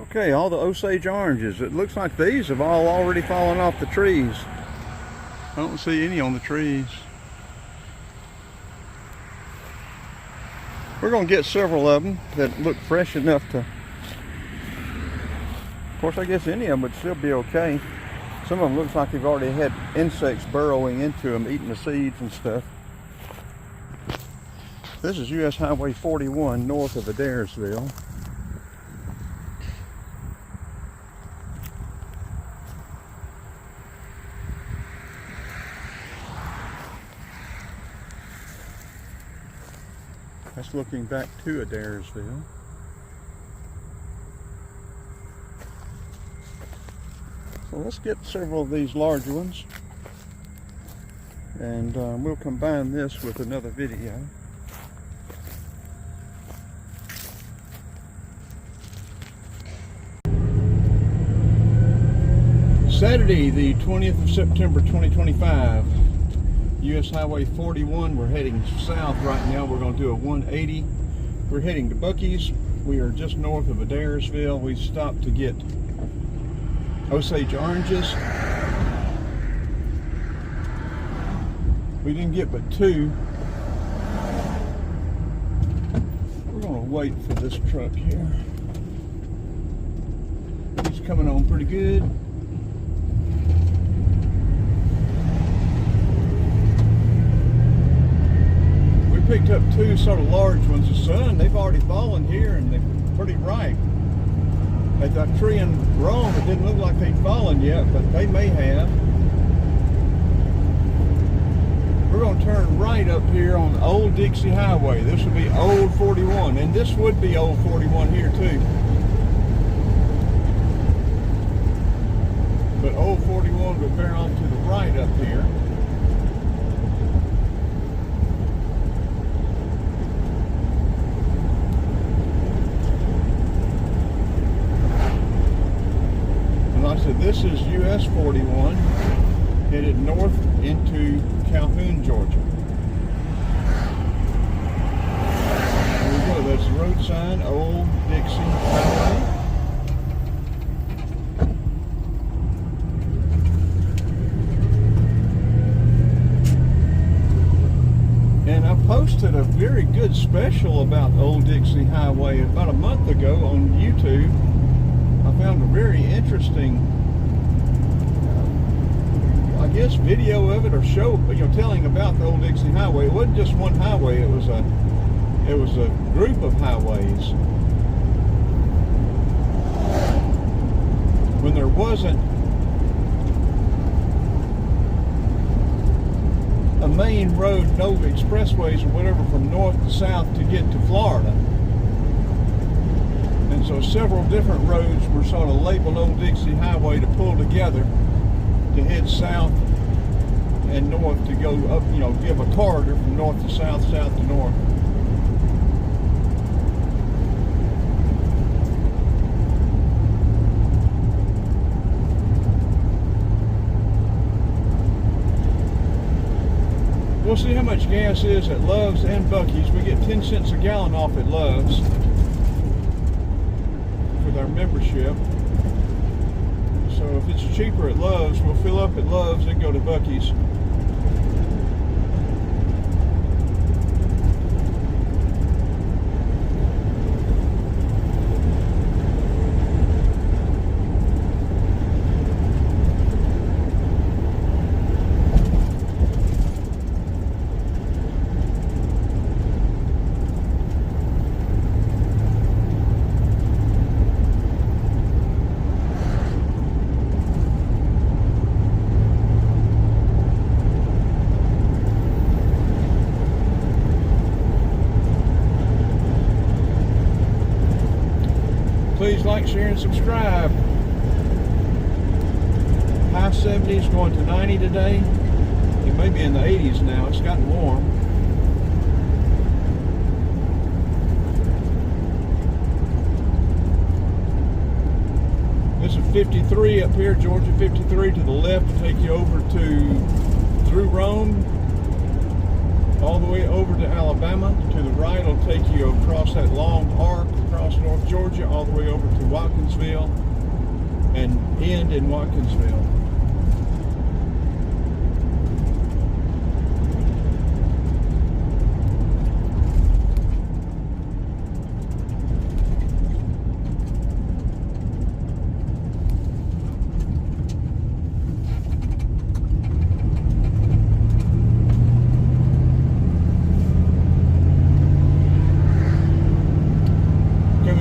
Okay, all the Osage oranges. It looks like these have all already fallen off the trees. I don't see any on the trees. We're going to get several of them that look fresh enough to... Of course, I guess any of them would still be okay. Some of them looks like they've already had insects burrowing into them, eating the seeds and stuff. This is US Highway 41 north of Adairsville. That's looking back to Adairsville. So let's get several of these large ones, and we'll combine this with another video. Saturday, the 20th of September 2025. US Highway 41, we're heading south right now. We're going to do a 180. We're heading to Buc-ee's. We are just north of Adairsville. We stopped to get Osage oranges. We didn't get but two. We're going to wait for this truck here. He's coming on pretty good. Picked up two sort of large ones. The sun, they've already fallen here and they're pretty ripe. They got tree and wrong, it didn't look like they'd fallen yet, but they may have. We're going to turn right up here on the old Dixie Highway. This would be old 41, and this would be old 41 here too. But old 41 would bear on to the right up here. So this is US 41 headed north into Calhoun, Georgia. There we go, that's the road sign, Old Dixie Highway. And I posted a very good special about Old Dixie Highway about a month ago on YouTube. I found a very interesting, I guess, video of it or show, telling about the old Dixie Highway. It wasn't just one highway; it was a group of highways. When there wasn't a main road, no expressways or whatever from north to south to get to Florida. And so several different roads were sort of labeled Old Dixie Highway to pull together to head south and north to go up, give a corridor from north to south, south to north. We'll see how much gas is at Love's and Buc-ee's. We get 10 cents a gallon off at Love's with our membership. So if it's cheaper at Love's, we'll fill up at Love's and go to Buc-ee's. Please like, share, and subscribe. High 70s going to 90 today. It may be in the 80s now. It's gotten warm. This is 53 up here, Georgia 53 to the left to take you over to through Rome, all the way over to Alabama. To the right will take you across that long arc across North Georgia, all the way over to Watkinsville and end in Watkinsville.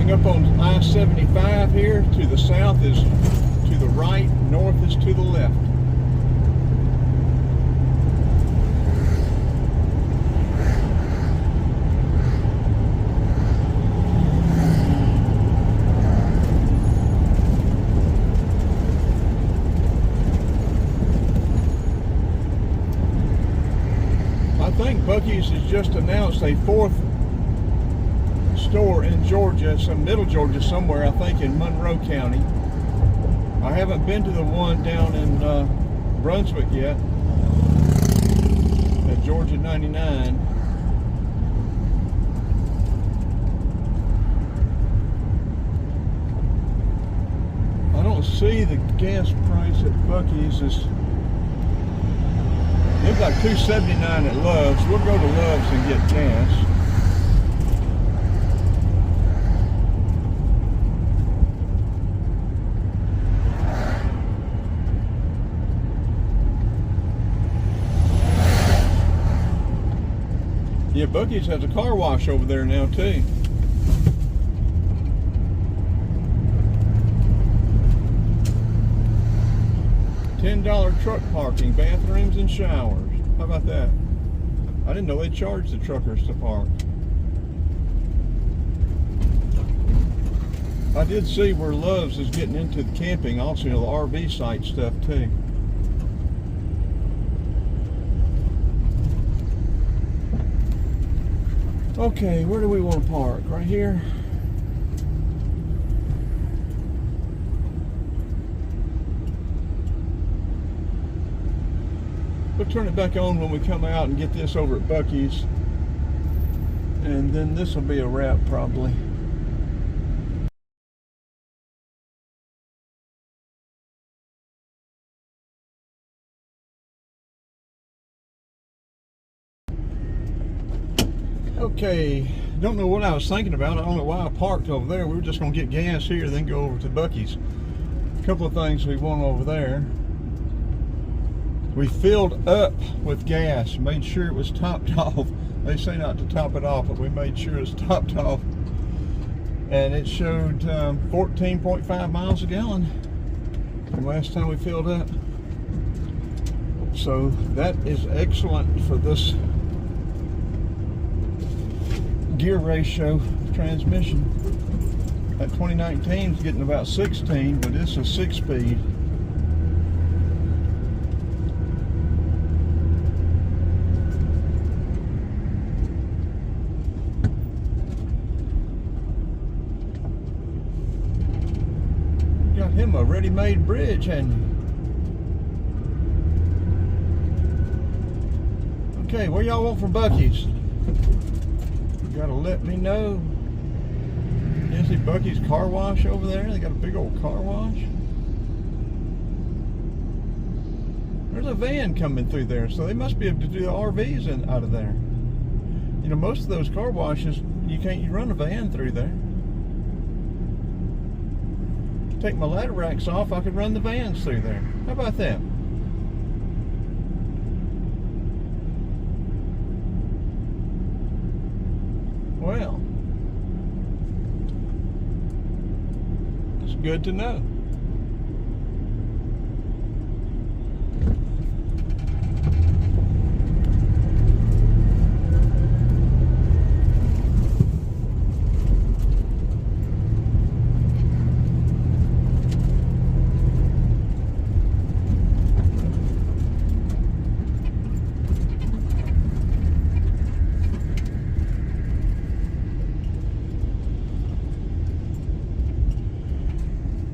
Up on I-75 here, to the south is to the right, north is to the left. I think Buc-ee's has just announced a fourth store in Georgia, some middle Georgia somewhere, I think in Monroe County. I haven't been to the one down in Brunswick yet, at Georgia 99. I don't see the gas price at Buc-ee's. It's like $2.79 at Love's. We'll go to Love's and get gas. Yeah, Buc-ee's has a car wash over there now too. $10 truck parking, bathrooms and showers. How about that? I didn't know they charged the truckers to park. I did see where Love's is getting into the camping, also, you know, the RV site stuff too. Okay, where do we want to park? Right here? We'll turn it back on when we come out and get this over at Buc-ee's. And then this will be a wrap probably. Okay, don't know what I was thinking about. I don't know why I parked over there. We were just going to get gas here, then go over to Buc-ee's. A couple of things we want over there. We filled up with gas, made sure it was topped off. They say not to top it off, but we made sure it was topped off. And it showed 14.5 miles a gallon from last time we filled up. So that is excellent for this gear ratio transmission. That 2019 is getting about 16, but it's a 6-speed. Got him a ready-made bridge, hadn't you? Okay, what y'all want from Buc-ee's? You gotta let me know. You see Buc-ee's car wash over there? They got a big old car wash. There's a van coming through there, so they must be able to do the RVs out of there. You know, most of those car washes, you can't run a van through there. Take my ladder racks off, I could run the vans through there. How about that? Well, it's good to know.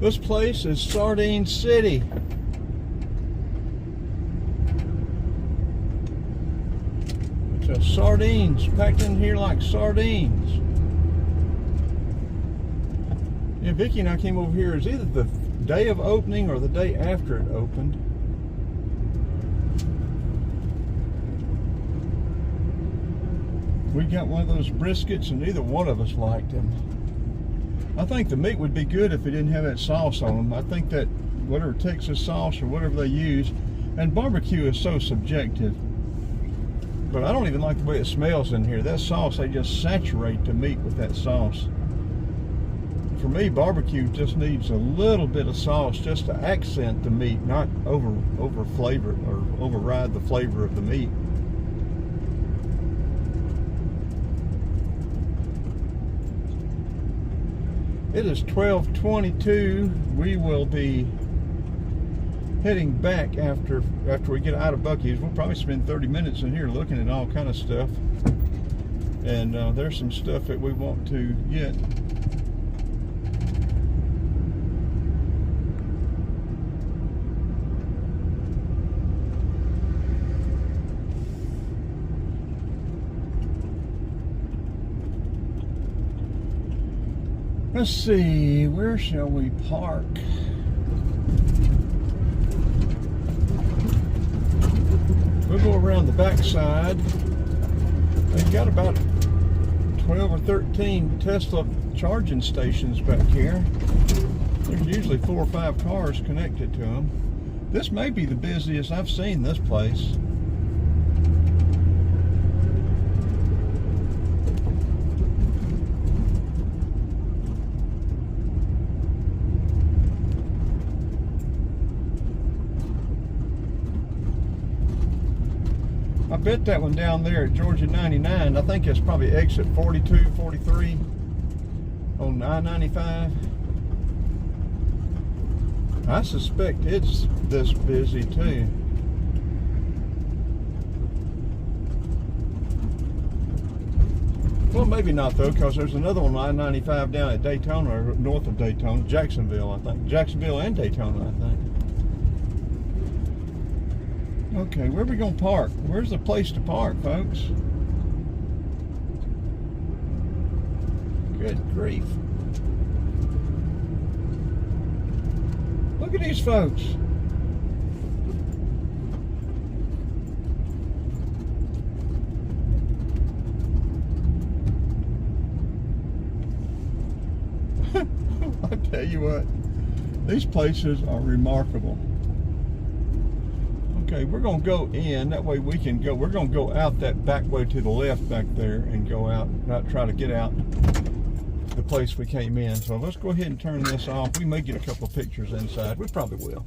This place is Sardine City. Which Just sardines packed in here like sardines. Yeah, Vicki and I came over here. It's either the day of opening or the day after it opened. We got one of those briskets and neither one of us liked them. I think the meat would be good if it didn't have that sauce on them. I think that whatever Texas sauce or whatever they use, and barbecue is so subjective. But I don't even like the way it smells in here. That sauce, they just saturate the meat with that sauce. For me, barbecue just needs a little bit of sauce just to accent the meat, not over flavor or override the flavor of the meat. It is 12:22. We will be heading back after we get out of Buc-ee's. We'll probably spend 30 minutes in here looking at all kind of stuff. And there's some stuff that we want to get. Let's see, where shall we park? We'll go around the back side. They've got about 12 or 13 Tesla charging stations back here. There's usually 4 or 5 cars connected to them. This may be the busiest I've seen this place. I bet that one down there at Georgia 99, I think it's probably exit 42, 43 on I-95. I suspect it's this busy too. Well, maybe not though, because there's another one on I-95 down at Daytona, or north of Daytona, Jacksonville, I think. Jacksonville and Daytona, I think. Okay, where are we going to park? Where's the place to park, folks? Good grief. Look at these folks. I tell you what, these places are remarkable. Okay, we're going to go in, that way we can go, we're going to go out that back way to the left back there and go out, not try to get out the place we came in. So let's go ahead and turn this off. We may get a couple of pictures inside, we probably will.